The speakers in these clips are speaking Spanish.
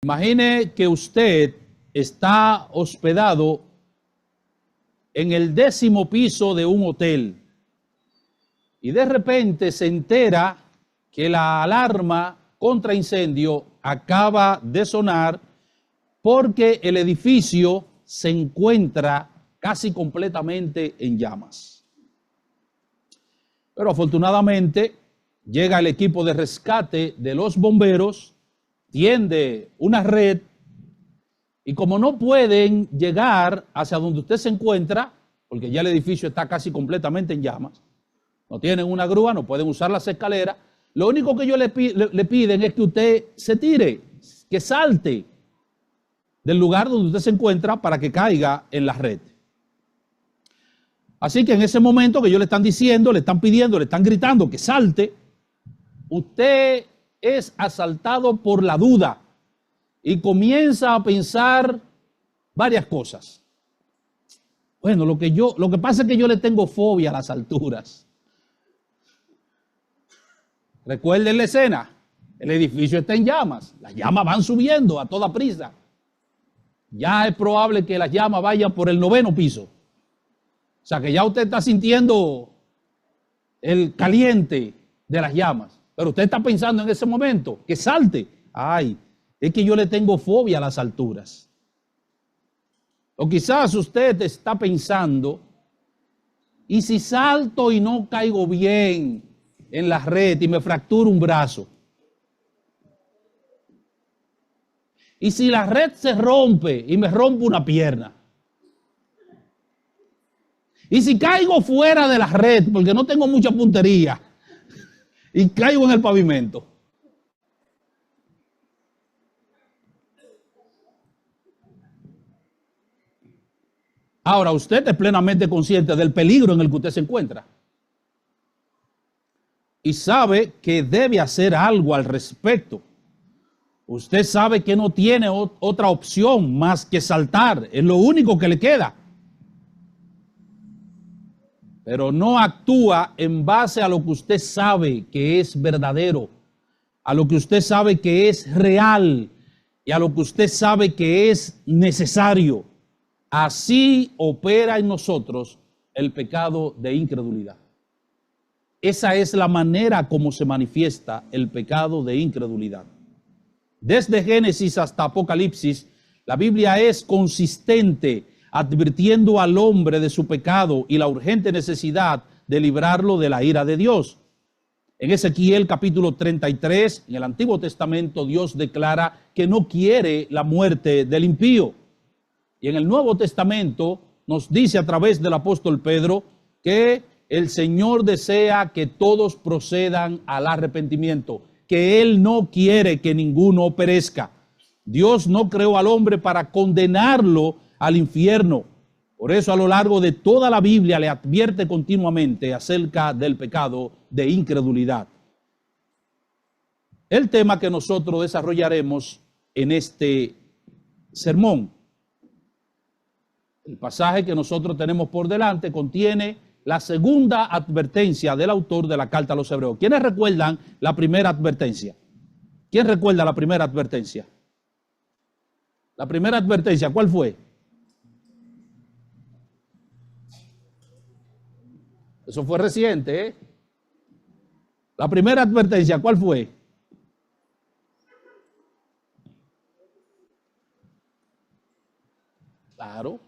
Imagine que usted está hospedado en el 10º piso de un hotel y de repente se entera que la alarma contra incendio acaba de sonar porque el edificio se encuentra casi completamente en llamas. Pero afortunadamente llega el equipo de rescate de los bomberos, tiende una red y como no pueden llegar hacia donde usted se encuentra, porque ya el edificio está casi completamente en llamas, no tienen una grúa, no pueden usar las escaleras, lo único que ellos le piden es que usted se tire, que salte del lugar donde usted se encuentra para que caiga en la red. Así que en ese momento que ellos le están diciendo, le están pidiendo, le están gritando que salte, usted es asaltado por la duda y comienza a pensar varias cosas. Bueno, lo que pasa es que yo le tengo fobia a las alturas. Recuerden la escena, el edificio está en llamas, las llamas van subiendo a toda prisa. Ya es probable que las llamas vayan por el 9º piso. O sea que ya usted está sintiendo el caliente de las llamas. Pero usted está pensando en ese momento que salte. Ay, es que yo le tengo fobia a las alturas. O quizás usted está pensando, ¿y si salto y no caigo bien en la red y me fracturo un brazo? ¿Y si la red se rompe y me rompo una pierna? ¿Y si caigo fuera de la red porque no tengo mucha puntería y caigo en el pavimento? Ahora, usted es plenamente consciente del peligro en el que usted se encuentra y sabe que debe hacer algo al respecto. Usted sabe que no tiene otra opción más que saltar, es lo único que le queda. Pero no actúa en base a lo que usted sabe que es verdadero, a lo que usted sabe que es real y a lo que usted sabe que es necesario. Así opera en nosotros el pecado de incredulidad. Esa es la manera como se manifiesta el pecado de incredulidad. Desde Génesis hasta Apocalipsis, la Biblia es consistente advirtiendo al hombre de su pecado y la urgente necesidad de librarlo de la ira de Dios. En Ezequiel capítulo 33, en el Antiguo Testamento, Dios declara que no quiere la muerte del impío. Y en el Nuevo Testamento nos dice a través del apóstol Pedro que el Señor desea que todos procedan al arrepentimiento, que Él no quiere que ninguno perezca. Dios no creó al hombre para condenarlo al infierno. Por eso a lo largo de toda la Biblia le advierte continuamente acerca del pecado de incredulidad. El tema que nosotros desarrollaremos en este sermón, el pasaje que nosotros tenemos por delante, contiene la segunda advertencia del autor de la carta a los Hebreos. ¿Quiénes recuerdan la primera advertencia? ¿Quién recuerda la primera advertencia? La primera advertencia, ¿cuál fue? Eso fue reciente, ¿eh? La primera advertencia, ¿cuál fue? Claro.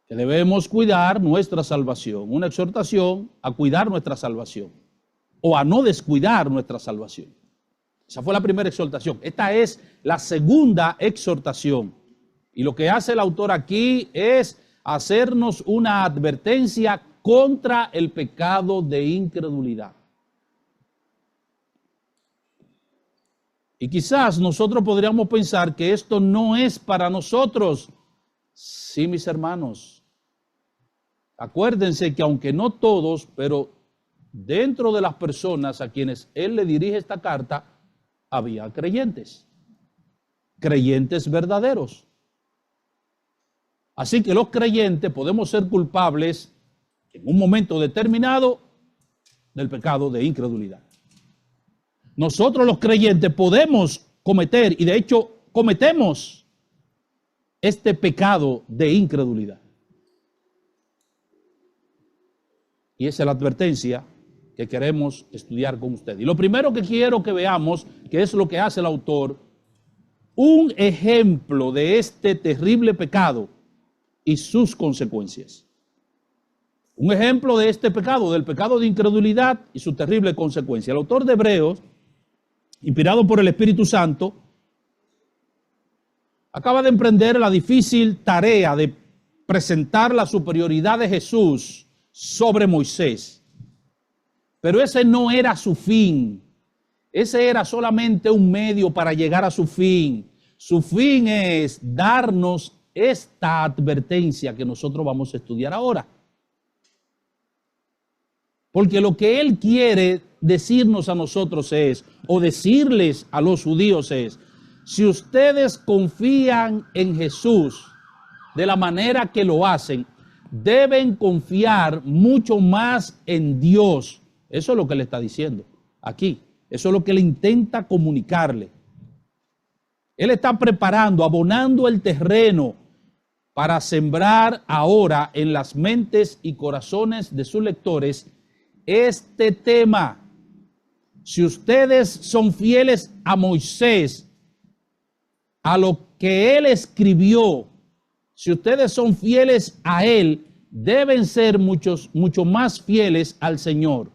Que debemos cuidar nuestra salvación. Una exhortación a cuidar nuestra salvación. O a no descuidar nuestra salvación. Esa fue la primera exhortación. Esta es la segunda exhortación. Y lo que hace el autor aquí es hacernos una advertencia contra el pecado de incredulidad. Y quizás nosotros podríamos pensar que esto no es para nosotros. Sí, mis hermanos. Acuérdense que aunque no todos, pero dentro de las personas a quienes él le dirige esta carta, había creyentes. Creyentes verdaderos. Así que los creyentes podemos ser culpables en un momento determinado del pecado de incredulidad. Nosotros los creyentes podemos cometer, y de hecho cometemos este pecado de incredulidad. Y esa es la advertencia que queremos estudiar con usted. Y lo primero que quiero que veamos, que es lo que hace el autor, un ejemplo de este terrible pecado y sus consecuencias. Un ejemplo de este pecado, del pecado de incredulidad y su terrible consecuencia. El autor de Hebreos, inspirado por el Espíritu Santo, acaba de emprender la difícil tarea de presentar la superioridad de Jesús sobre Moisés. Pero ese no era su fin. Ese era solamente un medio para llegar a su fin. Su fin es darnos esta advertencia que nosotros vamos a estudiar ahora. Porque lo que él quiere decirnos a nosotros es, o decirles a los judíos es, si ustedes confían en Jesús de la manera que lo hacen, deben confiar mucho más en Dios. Eso es lo que le está diciendo aquí. Eso es lo que le intenta comunicarle. Él está preparando, abonando el terreno para sembrar ahora en las mentes y corazones de sus lectores este tema. Si ustedes son fieles a Moisés, a lo que él escribió, si ustedes son fieles a él, deben ser mucho más fieles al Señor.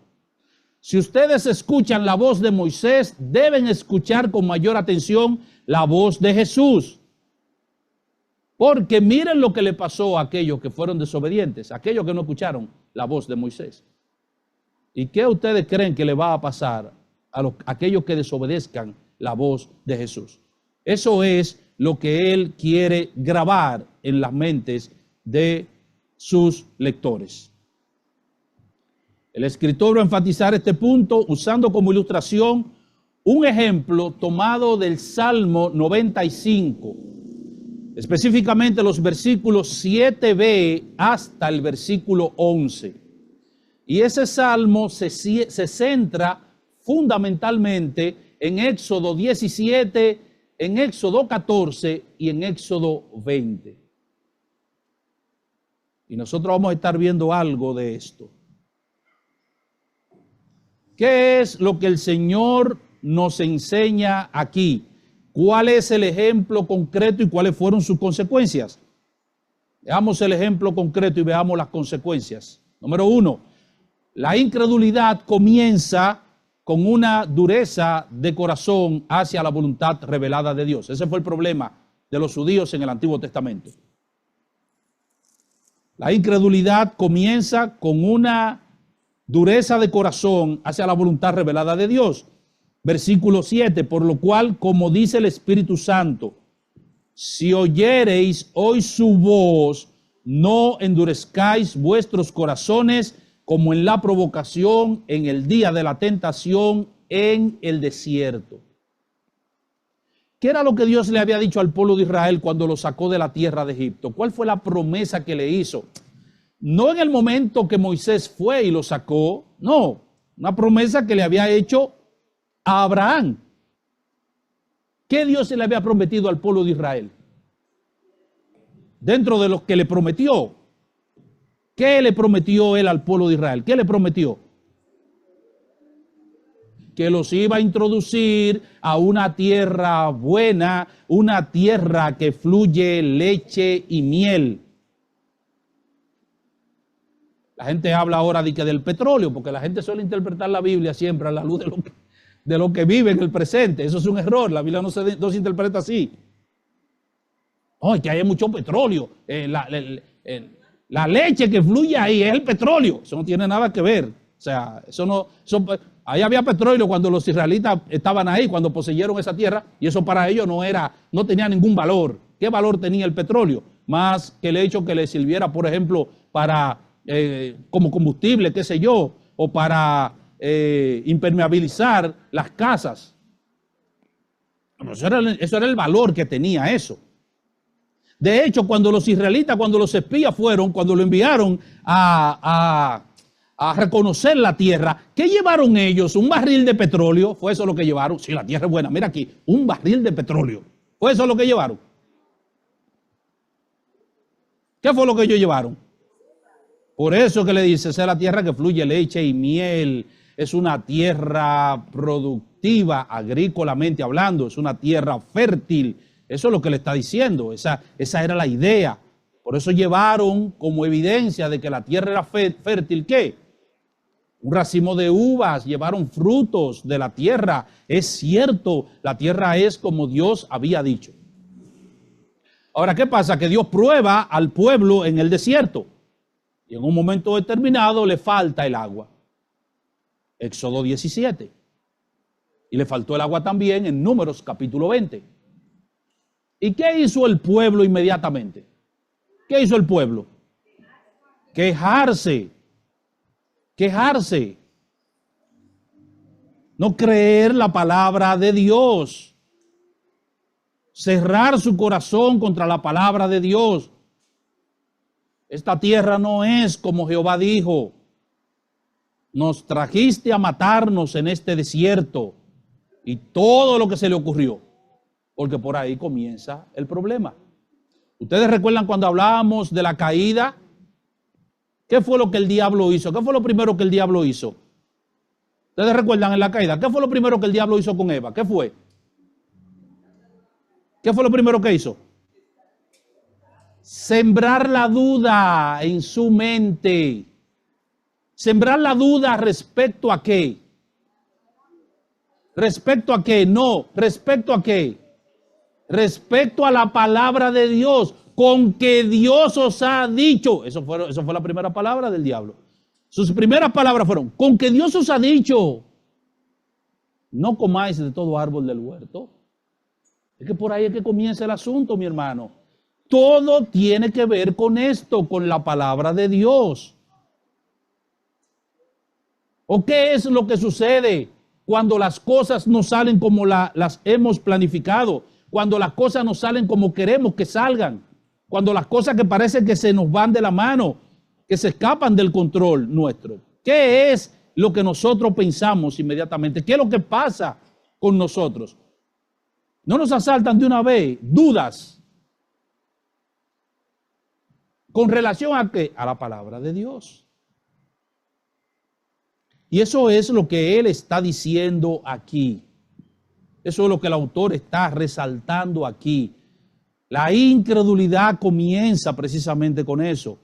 Si ustedes escuchan la voz de Moisés, deben escuchar con mayor atención la voz de Jesús. Porque miren lo que le pasó a aquellos que fueron desobedientes, a aquellos que no escucharon la voz de Moisés. ¿Y qué ustedes creen que le va a pasar a aquellos que desobedezcan la voz de Jesús? Eso es lo que él quiere grabar en las mentes de sus lectores. El escritor va a enfatizar este punto usando como ilustración un ejemplo tomado del Salmo 95, específicamente los versículos 7b hasta el versículo 11. Y ese salmo se centra fundamentalmente en Éxodo 17, en Éxodo 14 y en Éxodo 20. Y nosotros vamos a estar viendo algo de esto. ¿Qué es lo que el Señor nos enseña aquí? ¿Cuál es el ejemplo concreto y cuáles fueron sus consecuencias? Veamos el ejemplo concreto y veamos las consecuencias. Número 1, la incredulidad comienza con una dureza de corazón hacia la voluntad revelada de Dios. Ese fue el problema de los judíos en el Antiguo Testamento. La incredulidad comienza con una dureza de corazón hacia la voluntad revelada de Dios. Versículo 7, por lo cual, como dice el Espíritu Santo, si oyereis hoy su voz, no endurezcáis vuestros corazones como en la provocación en el día de la tentación en el desierto. ¿Qué era lo que Dios le había dicho al pueblo de Israel cuando lo sacó de la tierra de Egipto? ¿Cuál fue la promesa que le hizo? No en el momento que Moisés fue y lo sacó, no, una promesa que le había hecho a Abraham. ¿Qué Dios se le había prometido al pueblo de Israel? Dentro de lo que le prometió, ¿qué le prometió él al pueblo de Israel? ¿Qué le prometió? Que los iba a introducir a una tierra buena, una tierra que fluye leche y miel. La gente habla ahora del petróleo, porque la gente suele interpretar la Biblia siempre a la luz de lo que vive en el presente. Eso es un error, la Biblia no se interpreta así. No, es que hay mucho petróleo. La leche que fluye ahí es el petróleo. Eso no tiene nada que ver. O sea, ahí había petróleo cuando los israelitas estaban ahí, cuando poseyeron esa tierra, y eso para ellos no tenía ningún valor. ¿Qué valor tenía el petróleo? Más que el hecho que le sirviera, por ejemplo, para como combustible, qué sé yo, o para impermeabilizar las casas. Eso era el valor que tenía eso. De hecho, cuando los israelitas, cuando los espías fueron, cuando lo enviaron a a reconocer la tierra. ¿Qué llevaron ellos? ¿Un barril de petróleo? ¿Fue eso lo que llevaron? Sí, la tierra es buena. Mira aquí, un barril de petróleo. ¿Fue eso lo que llevaron? ¿Qué fue lo que ellos llevaron? Por eso que le dice, esa es la tierra que fluye leche y miel. Es una tierra productiva, agrícolamente hablando. Es una tierra fértil. Eso es lo que le está diciendo. Esa era la idea. Por eso llevaron como evidencia de que la tierra era fértil, ¿qué? Un racimo de uvas, llevaron frutos de la tierra. Es cierto, la tierra es como Dios había dicho. Ahora, ¿qué pasa? Que Dios prueba al pueblo en el desierto. Y en un momento determinado le falta el agua. Éxodo 17. Y le faltó el agua también en Números capítulo 20. ¿Y qué hizo el pueblo inmediatamente? ¿Qué hizo el pueblo? Quejarse. Quejarse. No creer la palabra de Dios. Cerrar su corazón contra la palabra de Dios. Esta tierra no es como Jehová dijo. Nos trajiste a matarnos en este desierto. Y todo lo que se le ocurrió. Porque por ahí comienza el problema. ¿Ustedes recuerdan cuando hablábamos de la caída? ¿Qué fue lo que el diablo hizo? ¿Qué fue lo primero que el diablo hizo? ¿Ustedes recuerdan en la caída? ¿Qué fue lo primero que el diablo hizo con Eva? ¿Qué fue? ¿Qué fue lo primero que hizo? Sembrar la duda en su mente. Sembrar la duda respecto a qué. ¿Respecto a qué? No. ¿Respecto a qué? Respecto a la palabra de Dios. Con que Dios os ha dicho. Eso fue la primera palabra del diablo. Sus primeras palabras fueron, con que Dios os ha dicho, no comáis de todo árbol del huerto. Es que por ahí es que comienza el asunto, mi hermano. Todo tiene que ver con esto, con la palabra de Dios. ¿O qué es lo que sucede cuando las cosas no salen como las hemos planificado? Cuando las cosas no salen como queremos que salgan. Cuando las cosas que parecen que se nos van de la mano, que se escapan del control nuestro. ¿Qué es lo que nosotros pensamos inmediatamente? ¿Qué es lo que pasa con nosotros? No nos asaltan de una vez dudas. ¿Con relación a qué? A la palabra de Dios. Y eso es lo que él está diciendo aquí. Eso es lo que el autor está resaltando aquí. La incredulidad comienza precisamente con eso.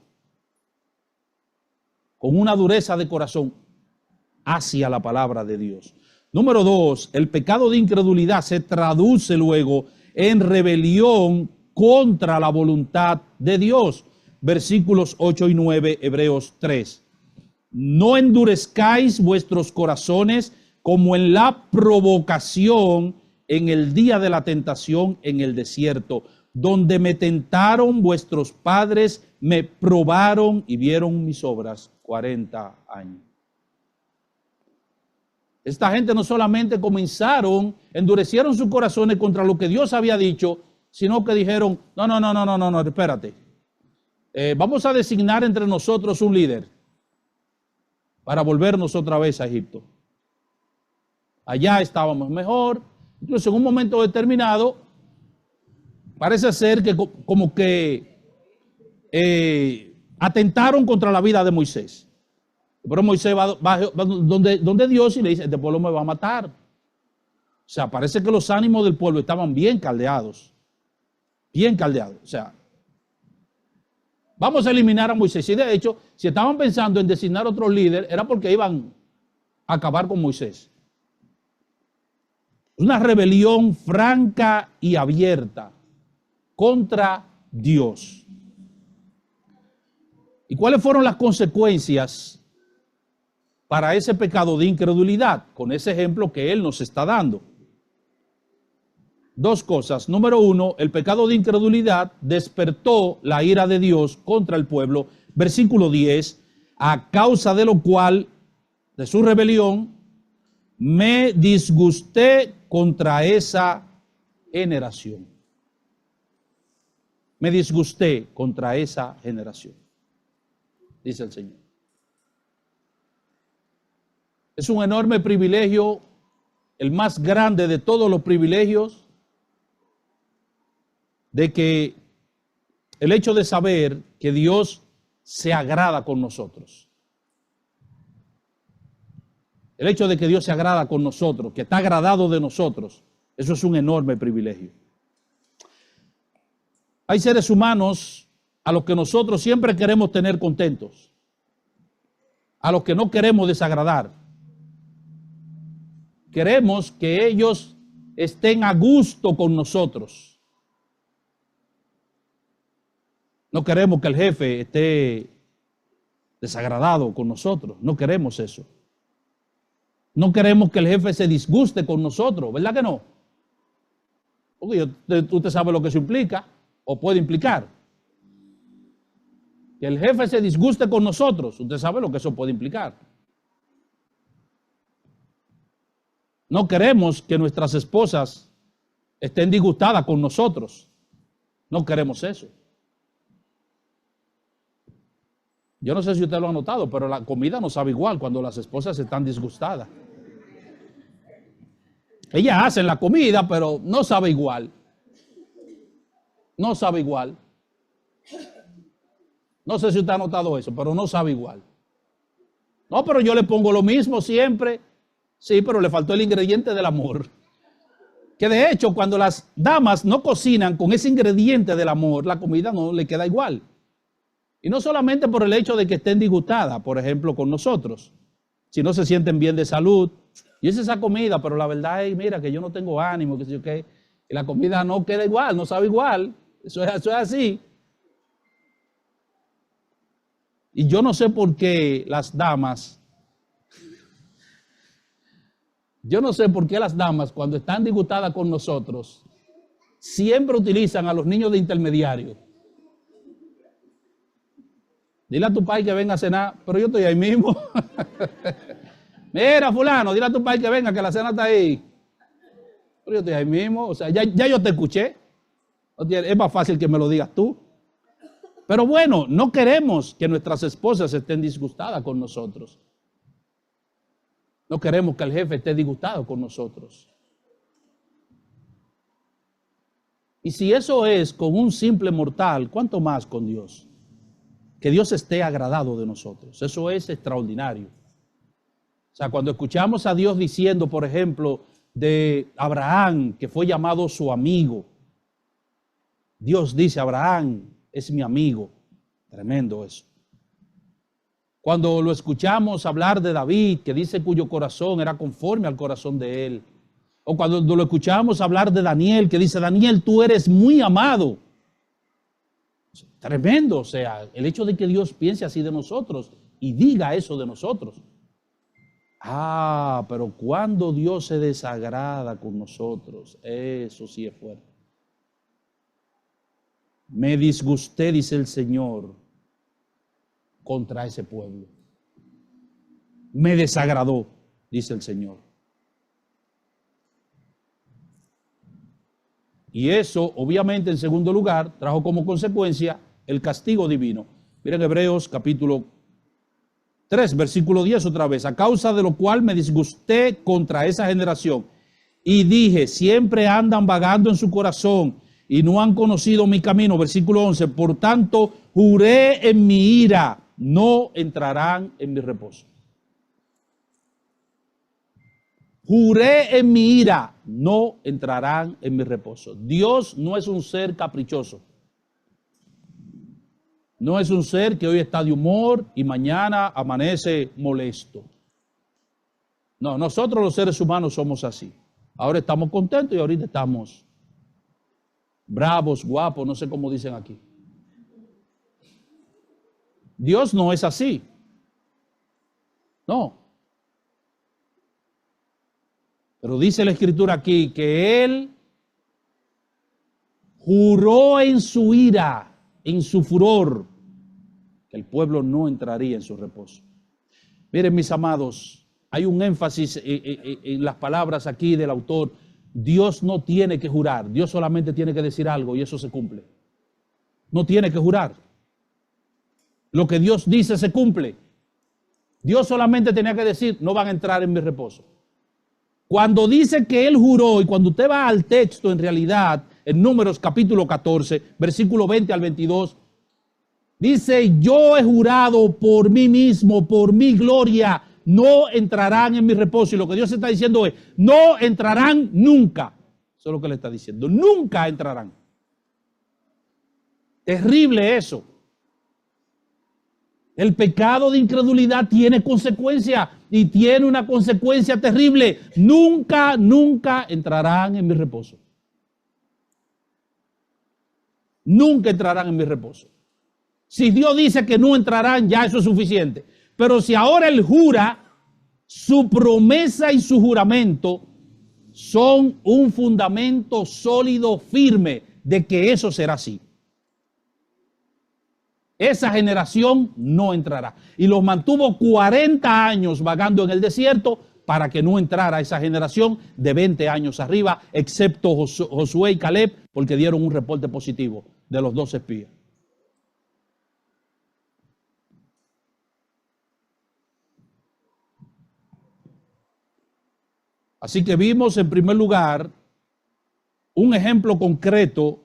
Con una dureza de corazón hacia la palabra de Dios. Número 2, el pecado de incredulidad se traduce luego en rebelión contra la voluntad de Dios. Versículos 8 y 9, Hebreos 3. No endurezcáis vuestros corazones como en la provocación en el día de la tentación en el desierto, donde me tentaron vuestros padres, me probaron y vieron mis obras 40 años. Esta gente no solamente endurecieron sus corazones contra lo que Dios había dicho, sino que dijeron, no, espérate. Vamos a designar entre nosotros un líder para volvernos otra vez a Egipto. Allá estábamos mejor. Incluso en un momento determinado, parece ser que como que atentaron contra la vida de Moisés. Pero Moisés va donde Dios y le dice, este pueblo me va a matar. O sea, parece que los ánimos del pueblo estaban bien caldeados. Bien caldeados. O sea, vamos a eliminar a Moisés. Y de hecho, si estaban pensando en designar otro líder, era porque iban a acabar con Moisés. Una rebelión franca y abierta contra Dios. ¿Y cuáles fueron las consecuencias para ese pecado de incredulidad? Con ese ejemplo que él nos está dando. Dos cosas. Número 1, el pecado de incredulidad despertó la ira de Dios contra el pueblo. Versículo 10, a causa de lo cual, de su rebelión, me disgusté contra esa generación. Me disgusté contra esa generación, dice el Señor. Es un enorme privilegio, el más grande de todos los privilegios, de que el hecho de saber que Dios se agrada con nosotros. El hecho de que Dios se agrada con nosotros, que está agradado de nosotros, eso es un enorme privilegio. Hay seres humanos a los que nosotros siempre queremos tener contentos, a los que no queremos desagradar. Queremos que ellos estén a gusto con nosotros. No queremos que el jefe esté desagradado con nosotros. No queremos eso. No queremos que el jefe se disguste con nosotros, ¿verdad que no? Porque usted sabe lo que eso implica o puede implicar. Que el jefe se disguste con nosotros, usted sabe lo que eso puede implicar. No queremos que nuestras esposas estén disgustadas con nosotros. No queremos eso. Yo no sé si usted lo ha notado, pero la comida no sabe igual cuando las esposas están disgustadas. Ellas hacen la comida, pero no sabe igual. No sabe igual. No sé si usted ha notado eso, pero no sabe igual. No, pero yo le pongo lo mismo siempre. Sí, pero le faltó el ingrediente del amor. Que de hecho, cuando las damas no cocinan con ese ingrediente del amor, la comida no le queda igual. Y no solamente por el hecho de que estén disgustadas, por ejemplo, con nosotros, si no se sienten bien de salud. Y es esa comida, pero la verdad es, mira, que yo no tengo ánimo, que sé yo qué. Y la comida no queda igual, no sabe igual. Eso es así. Y yo no sé por qué las damas, cuando están disgustadas con nosotros, siempre utilizan a los niños de intermediario. Dile a tu pai que venga a cenar, pero yo estoy ahí mismo. Mira, fulano, dile a tu pai que venga, que la cena está ahí. Pero yo estoy ahí mismo, o sea, ya yo te escuché. Es más fácil que me lo digas tú. Pero bueno, no queremos que nuestras esposas estén disgustadas con nosotros. No queremos que el jefe esté disgustado con nosotros. Y si eso es con un simple mortal, ¿cuánto más con Dios? Que Dios esté agradado de nosotros. Eso es extraordinario. O sea, cuando escuchamos a Dios diciendo, por ejemplo, de Abraham, que fue llamado su amigo. Dios dice, Abraham es mi amigo. Tremendo eso. Cuando lo escuchamos hablar de David, que dice cuyo corazón era conforme al corazón de él. O cuando lo escuchamos hablar de Daniel, que dice, Daniel, tú eres muy amado. Tremendo, o sea, el hecho de que Dios piense así de nosotros y diga eso de nosotros. Ah, pero cuando Dios se desagrada con nosotros, eso sí es fuerte. Me disgusté, dice el Señor, contra ese pueblo. Me desagradó, dice el Señor. Y eso, obviamente, en segundo lugar, trajo como consecuencia el castigo divino. Miren Hebreos capítulo 3, versículo 10 otra vez. A causa de lo cual me disgusté contra esa generación. Y dije, siempre andan vagando en su corazón y no han conocido mi camino. Versículo 11. Por tanto, juré en mi ira, no entrarán en mi reposo. Juré en mi ira, no entrarán en mi reposo. Dios no es un ser caprichoso. No es un ser que hoy está de humor y mañana amanece molesto. No, nosotros los seres humanos somos así. Ahora estamos contentos y ahorita estamos bravos, guapos, no sé cómo dicen aquí. Dios no es así. No. Pero dice la Escritura aquí que Él juró en su ira, en su furor, que el pueblo no entraría en su reposo. Miren, mis amados, hay un énfasis en las palabras aquí del autor. Dios no tiene que jurar, Dios solamente tiene que decir algo y eso se cumple. No tiene que jurar. Lo que Dios dice se cumple. Dios solamente tenía que decir, no van a entrar en mi reposo. Cuando dice que él juró, y cuando usted va al texto en realidad, en Números capítulo 14, versículo 20 al 22, dice, yo he jurado por mí mismo, por mi gloria, no entrarán en mi reposo. Y lo que Dios está diciendo es, no entrarán nunca. Eso es lo que le está diciendo, nunca entrarán. Terrible eso. El pecado de incredulidad tiene consecuencia y tiene una consecuencia terrible. Nunca, nunca entrarán en mi reposo. Nunca entrarán en mi reposo. Si Dios dice que no entrarán, ya eso es suficiente. Pero si ahora Él jura, su promesa y su juramento son un fundamento sólido, firme, de que eso será así. Esa generación no entrará. Y los mantuvo 40 años vagando en el desierto para que no entrara esa generación de 20 años arriba, excepto Josué y Caleb, porque dieron un reporte positivo de los 2 espías. Así que vimos en primer lugar un ejemplo concreto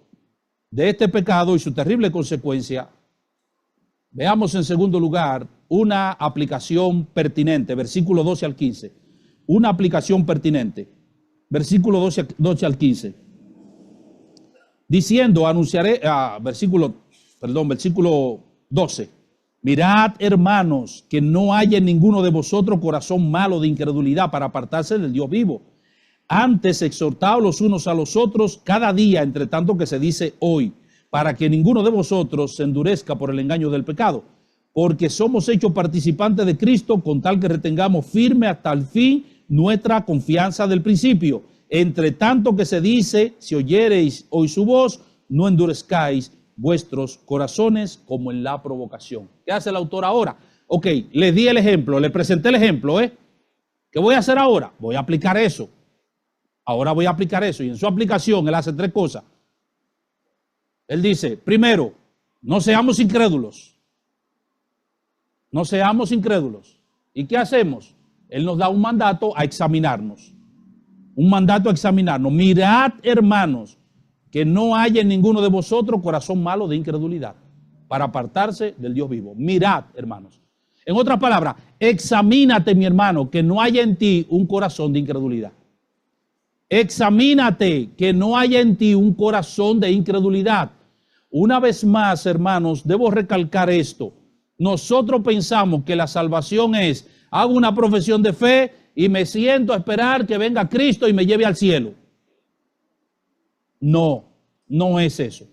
de este pecado y su terrible consecuencia. Veamos en segundo lugar una aplicación pertinente, versículo 12 al 15. Una aplicación pertinente, versículo 12 al 15. Diciendo, anunciaré, versículo 12. Mirad, hermanos, que no haya en ninguno de vosotros corazón malo de incredulidad para apartarse del Dios vivo. Antes exhortaos los unos a los otros cada día, entre tanto que se dice hoy, para que ninguno de vosotros se endurezca por el engaño del pecado, porque somos hechos participantes de Cristo, con tal que retengamos firme hasta el fin nuestra confianza del principio. Entre tanto que se dice, si oyereis hoy su voz, no endurezcáis vuestros corazones como en la provocación. ¿Qué hace el autor ahora? Ok, les di el ejemplo, les presenté el ejemplo, ¿Qué voy a hacer ahora? Voy a aplicar eso. Ahora voy a aplicar eso. Y en su aplicación él hace 3 cosas. Él dice, primero, no seamos incrédulos. No seamos incrédulos. ¿Y qué hacemos? Él nos da un mandato a examinarnos. Un mandato a examinarnos. Mirad, hermanos, que no haya en ninguno de vosotros corazón malo de incredulidad para apartarse del Dios vivo. Mirad, hermanos. En otras palabras, examínate, mi hermano, que no haya en ti un corazón de incredulidad. Examínate que no haya en ti un corazón de incredulidad. Una vez más, hermanos, debo recalcar esto. Nosotros pensamos que la salvación es, hago una profesión de fe y me siento a esperar que venga Cristo y me lleve al cielo. No, no es eso.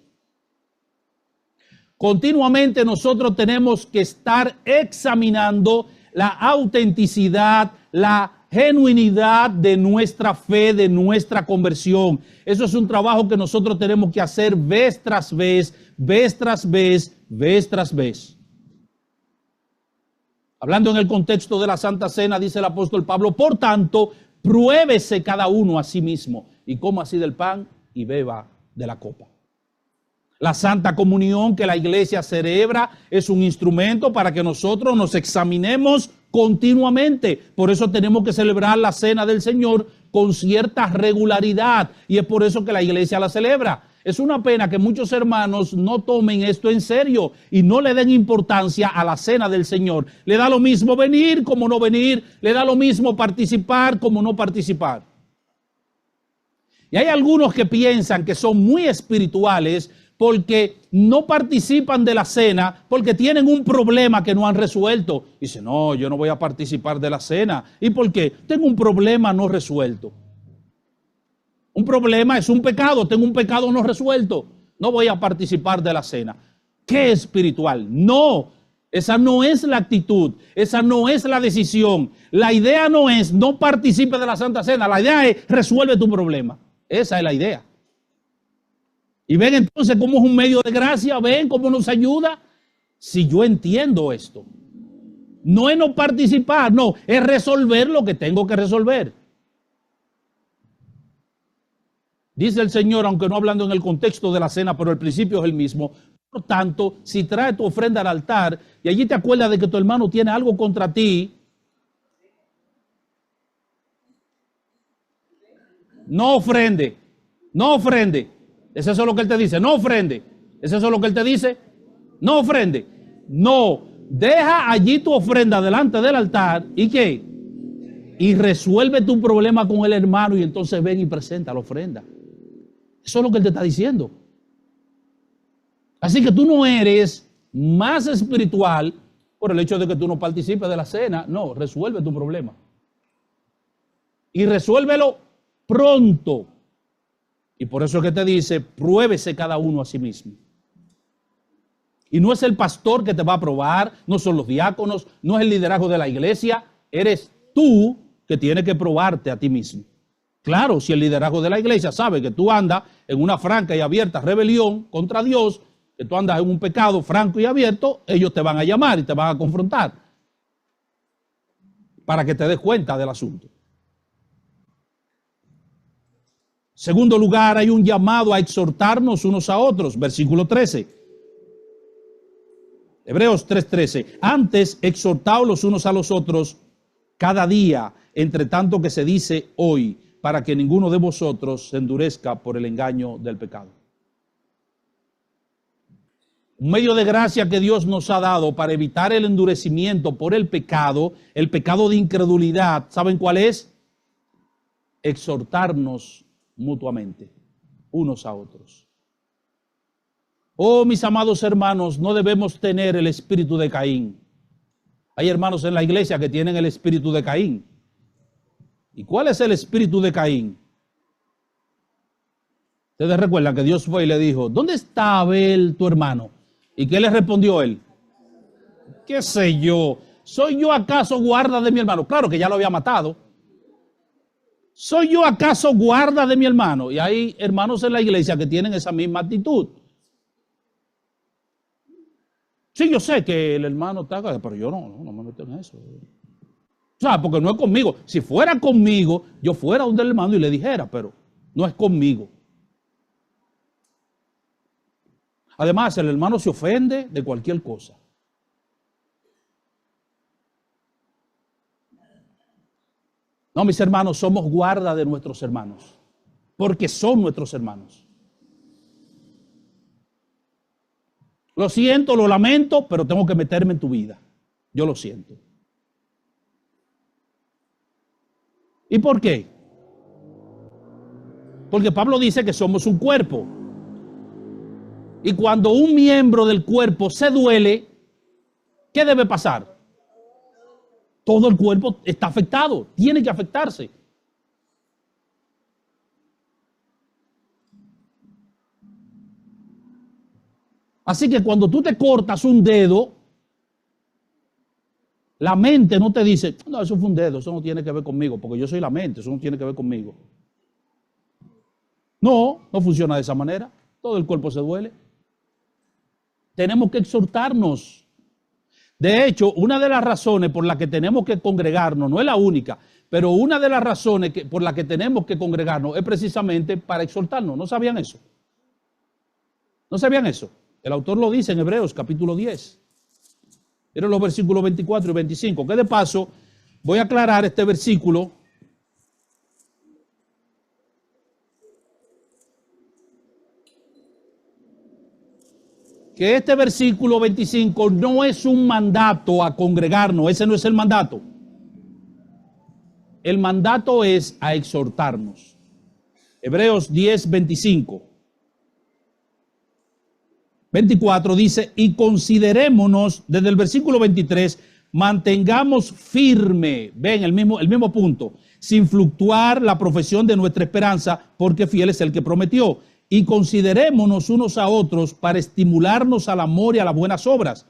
Continuamente nosotros tenemos que estar examinando la autenticidad, la genuinidad de nuestra fe, de nuestra conversión. Eso es un trabajo que nosotros tenemos que hacer vez tras vez, vez tras vez, vez tras vez. Hablando en el contexto de la Santa Cena, dice el apóstol Pablo, por tanto, pruébese cada uno a sí mismo y coma así del pan y beba de la copa. La Santa Comunión que la iglesia celebra es un instrumento para que nosotros nos examinemos continuamente. Por eso tenemos que celebrar la Cena del Señor con cierta regularidad y es por eso que la iglesia la celebra. Es una pena que muchos hermanos no tomen esto en serio y no le den importancia a la Cena del Señor. Le da lo mismo venir como no venir, le da lo mismo participar como no participar. Y hay algunos que piensan que son muy espirituales porque no participan de la cena, porque tienen un problema que no han resuelto. Dice, no, yo no voy a participar de la cena. ¿Y por qué? Tengo un problema no resuelto. Un problema es un pecado, tengo un pecado no resuelto. No voy a participar de la cena. ¿Qué espiritual? No, esa no es la actitud, esa no es la decisión. La idea no es no participe de la Santa Cena, la idea es resuelve tu problema. Esa es la idea. Y ven entonces cómo es un medio de gracia, ven cómo nos ayuda. Si yo entiendo esto, no es no participar, no, es resolver lo que tengo que resolver. Dice el Señor, aunque no hablando en el contexto de la cena, pero el principio es el mismo. Por tanto, si trae tu ofrenda al altar y allí te acuerdas de que tu hermano tiene algo contra ti, no ofrende, no ofrende. ¿Es eso lo que él te dice? No ofrende. ¿Es eso lo que él te dice? No ofrende. No, deja allí tu ofrenda delante del altar y ¿qué? Y resuelve tu problema con el hermano y entonces ven y presenta la ofrenda. Eso es lo que él te está diciendo. Así que tú no eres más espiritual por el hecho de que tú no participes de la cena. No, resuelve tu problema. Y resuélvelo pronto. Y por eso es que te dice, pruébese cada uno a sí mismo. Y no es el pastor que te va a probar, no son los diáconos, no es el liderazgo de la iglesia, eres tú que tienes que probarte a ti mismo. Claro, si el liderazgo de la iglesia sabe que tú andas en una franca y abierta rebelión contra Dios, que tú andas en un pecado franco y abierto, ellos te van a llamar y te van a confrontar para que te des cuenta del asunto. Segundo lugar, hay un llamado a exhortarnos unos a otros. Versículo 13. Hebreos 3:13. Antes, exhortaos los unos a los otros cada día, entre tanto que se dice hoy, para que ninguno de vosotros se endurezca por el engaño del pecado. Un medio de gracia que Dios nos ha dado para evitar el endurecimiento por el pecado de incredulidad, ¿saben cuál es? Exhortarnos mutuamente, unos a otros. Oh, mis amados hermanos, no debemos tener el espíritu de Caín. Hay hermanos en la iglesia que tienen el espíritu de Caín. ¿Y cuál es el espíritu de Caín? Ustedes recuerdan que Dios fue y le dijo, ¿dónde está Abel, tu hermano? ¿Y qué le respondió él? ¿Qué sé yo? ¿Soy yo acaso guarda de mi hermano? Claro que ya lo había matado. ¿Soy yo acaso guarda de mi hermano? Y hay hermanos en la iglesia que tienen esa misma actitud. Sí, yo sé que el hermano está acá, pero yo no me meto en eso. O sea, porque no es conmigo. Si fuera conmigo, yo fuera donde el hermano y le dijera, pero no es conmigo. Además, el hermano se ofende de cualquier cosa. No, mis hermanos, somos guarda de nuestros hermanos, porque son nuestros hermanos. Lo siento, lo lamento, pero tengo que meterme en tu vida. Yo lo siento. ¿Y por qué? Porque Pablo dice que somos un cuerpo. Y cuando un miembro del cuerpo se duele, ¿qué debe pasar? Todo el cuerpo está afectado, tiene que afectarse. Así que cuando tú te cortas un dedo, la mente no te dice, no, eso fue un dedo, eso no tiene que ver conmigo, porque yo soy la mente, eso no tiene que ver conmigo. No funciona de esa manera, todo el cuerpo se duele. Tenemos que exhortarnos. De hecho, una de las razones por las que tenemos que congregarnos, no es la única, pero una de las razones por las que tenemos que congregarnos es precisamente para exhortarnos. ¿No sabían eso? ¿No sabían eso? El autor lo dice en Hebreos capítulo 10. Miren los versículos 24 y 25. Que de paso voy a aclarar este versículo. Que este versículo 25 no es un mandato a congregarnos, ese no es el mandato. El mandato es a exhortarnos. Hebreos 10, 25. 24 dice, y considerémonos, desde el versículo 23, mantengamos firme, ven el mismo punto, sin fluctuar la profesión de nuestra esperanza, porque fiel es el que prometió. Y considerémonos unos a otros para estimularnos al amor y a las buenas obras,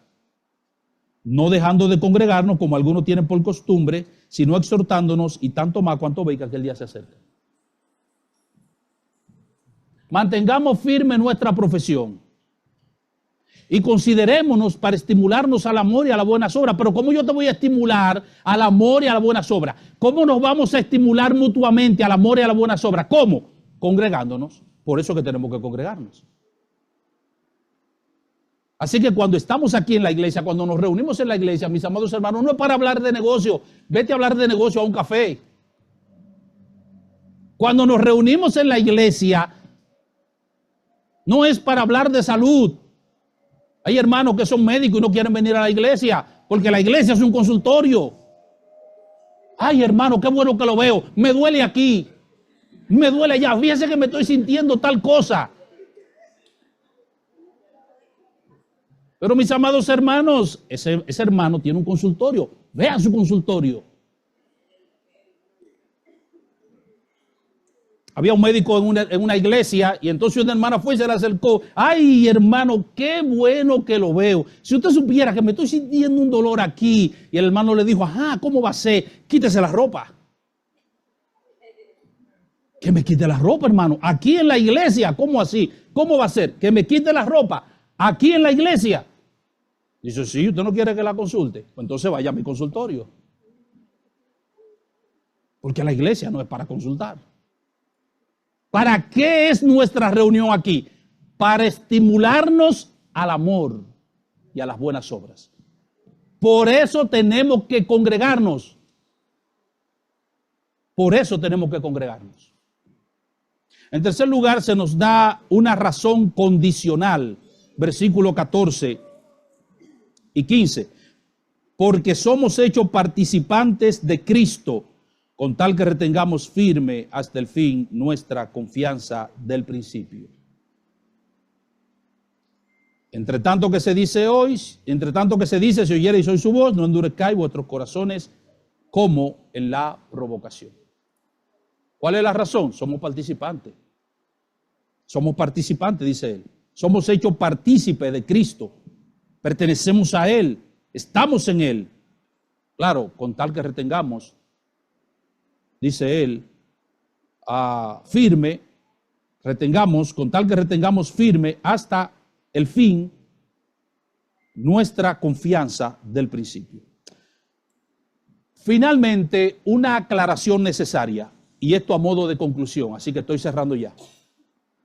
no dejando de congregarnos como algunos tienen por costumbre, sino exhortándonos y tanto más cuanto veis que aquel día se acerca. Mantengamos firme nuestra profesión y considerémonos para estimularnos al amor y a las buenas obras. Pero ¿cómo yo te voy a estimular al amor y a las buenas obras? ¿Cómo nos vamos a estimular mutuamente al amor y a las buenas obras? ¿Cómo? Congregándonos. Por eso que tenemos que congregarnos. Así que cuando estamos aquí en la iglesia, cuando nos reunimos en la iglesia, mis amados hermanos, no es para hablar de negocio. Vete a hablar de negocio a un café. Cuando nos reunimos en la iglesia, no es para hablar de salud. Hay hermanos que son médicos y no quieren venir a la iglesia porque la iglesia es un consultorio. Ay, hermano, qué bueno que lo veo. Me duele aquí. Me duele allá. Fíjense que me estoy sintiendo tal cosa. Pero mis amados hermanos, ese hermano tiene un consultorio. Vean su consultorio. Había un médico en una iglesia y entonces una hermana fue y se le acercó. Ay, hermano, qué bueno que lo veo. Si usted supiera que me estoy sintiendo un dolor aquí. Y el hermano le dijo, ajá, ¿cómo va a ser? Quítese la ropa. Que me quite la ropa, hermano. Aquí en la iglesia, ¿cómo así? ¿Cómo va a ser? Que me quite la ropa. Aquí en la iglesia. Dice, sí, usted no quiere que la consulte. Pues entonces vaya a mi consultorio. Porque la iglesia no es para consultar. ¿Para qué es nuestra reunión aquí? Para estimularnos al amor y a las buenas obras. Por eso tenemos que congregarnos. Por eso tenemos que congregarnos. En tercer lugar, se nos da una razón condicional. Versículo 14 y 15. Porque somos hechos participantes de Cristo, con tal que retengamos firme hasta el fin nuestra confianza del principio. Entre tanto que se dice hoy, entre tanto que se dice, si oyereis hoy su voz, no endurezcáis vuestros corazones como en la provocación. ¿Cuál es la razón? Somos participantes. Somos participantes, dice él. Somos hechos partícipes de Cristo. Pertenecemos a Él. Estamos en Él. Claro, con tal que retengamos, dice él, firme, retengamos, con tal que retengamos firme hasta el fin nuestra confianza del principio. Finalmente, una aclaración necesaria, y esto a modo de conclusión, así que estoy cerrando ya.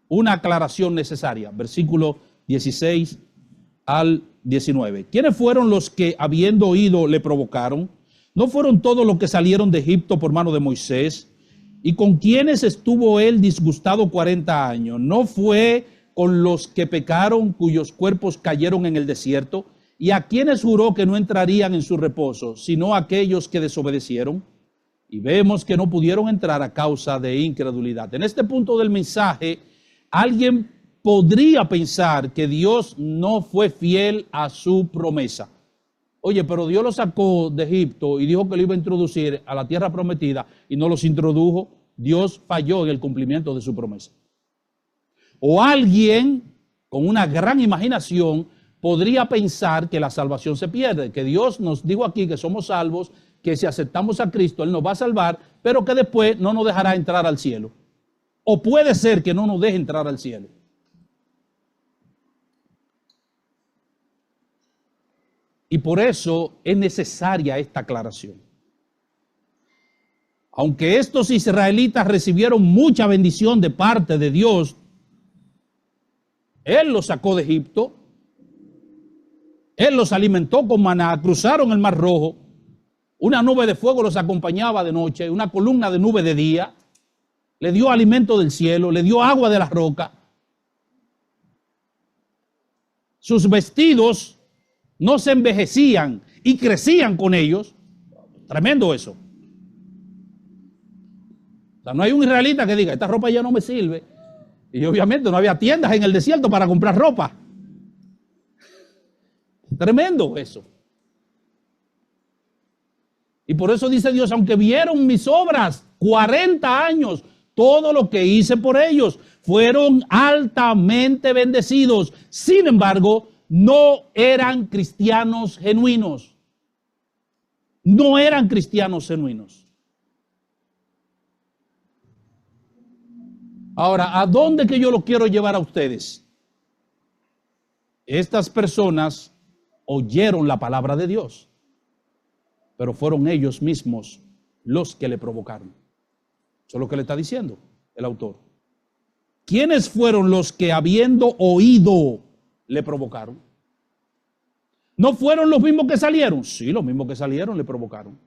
Una aclaración necesaria, versículo 16 al 19. ¿Quiénes fueron los que, habiendo oído, le provocaron? ¿No fueron todos los que salieron de Egipto por mano de Moisés? ¿Y con quienes estuvo él disgustado 40 años? ¿No fue con los que pecaron, cuyos cuerpos cayeron en el desierto? ¿Y a quienes juró que no entrarían en su reposo, sino a aquellos que desobedecieron? Y vemos que no pudieron entrar a causa de incredulidad. En este punto del mensaje, alguien podría pensar que Dios no fue fiel a su promesa. Oye, pero Dios los sacó de Egipto y dijo que lo iba a introducir a la tierra prometida y no los introdujo. Dios falló en el cumplimiento de su promesa. O alguien con una gran imaginación podría pensar que la salvación se pierde, que Dios nos dijo aquí que somos salvos, que si aceptamos a Cristo Él nos va a salvar, pero que después no nos dejará entrar al cielo. O puede ser que no nos deje entrar al cielo. Y por eso es necesaria esta aclaración. Aunque estos israelitas recibieron mucha bendición de parte de Dios, Él los sacó de Egipto, Él los alimentó con maná, cruzaron el Mar Rojo, una nube de fuego los acompañaba de noche, una columna de nube de día, le dio alimento del cielo, le dio agua de la roca. Sus vestidos no se envejecían y crecían con ellos. Tremendo eso. O sea, no hay un israelita que diga, esta ropa ya no me sirve. Y obviamente no había tiendas en el desierto para comprar ropa. Tremendo eso. Y por eso dice Dios, aunque vieron mis obras 40 años, todo lo que hice por ellos, fueron altamente bendecidos. Sin embargo, no eran cristianos genuinos. No eran cristianos genuinos. Ahora, ¿a dónde que yo lo quiero llevar a ustedes? Estas personas oyeron la palabra de Dios, pero fueron ellos mismos los que le provocaron. Eso es lo que le está diciendo el autor. ¿Quiénes fueron los que habiendo oído le provocaron? ¿No fueron los mismos que salieron? Sí, los mismos que salieron le provocaron.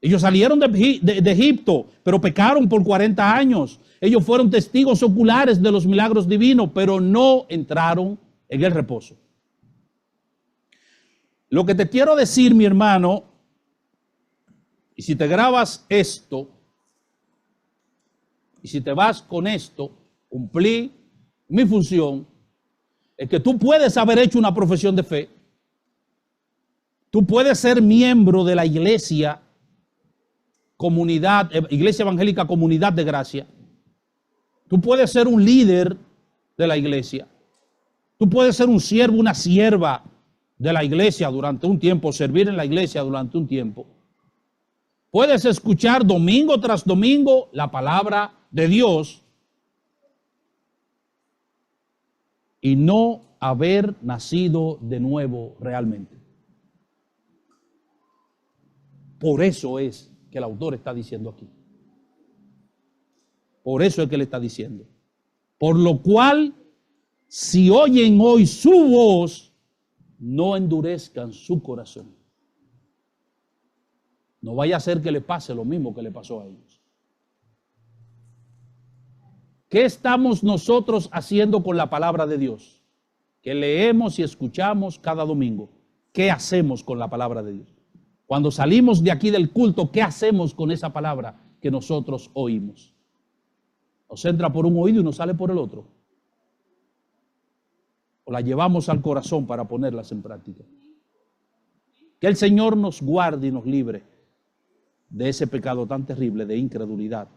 Ellos salieron de Egipto, pero pecaron por 40 años. Ellos fueron testigos oculares de los milagros divinos, pero no entraron en el reposo. Lo que te quiero decir, mi hermano, y si te grabas esto, y si te vas con esto, cumplí mi función, es que tú puedes haber hecho una profesión de fe. Tú puedes ser miembro de la iglesia, Iglesia Evangélica Comunidad de Gracia. Tú puedes ser un líder de la iglesia. Tú puedes ser un siervo, una sierva de la iglesia durante un tiempo, servir en la iglesia durante un tiempo. Puedes escuchar domingo tras domingo la palabra de Dios y no haber nacido de nuevo realmente. Por eso es que el autor está diciendo aquí. Por eso es que le está diciendo. Por lo cual, si oyen hoy su voz, no endurezcan su corazón. No vaya a ser que le pase lo mismo que le pasó a ellos. ¿Qué estamos nosotros haciendo con la palabra de Dios? Que leemos y escuchamos cada domingo. ¿Qué hacemos con la palabra de Dios? Cuando salimos de aquí del culto, ¿qué hacemos con esa palabra que nosotros oímos? Nos entra por un oído y nos sale por el otro. O la llevamos al corazón para ponerlas en práctica. Que el Señor nos guarde y nos libre de ese pecado tan terrible de incredulidad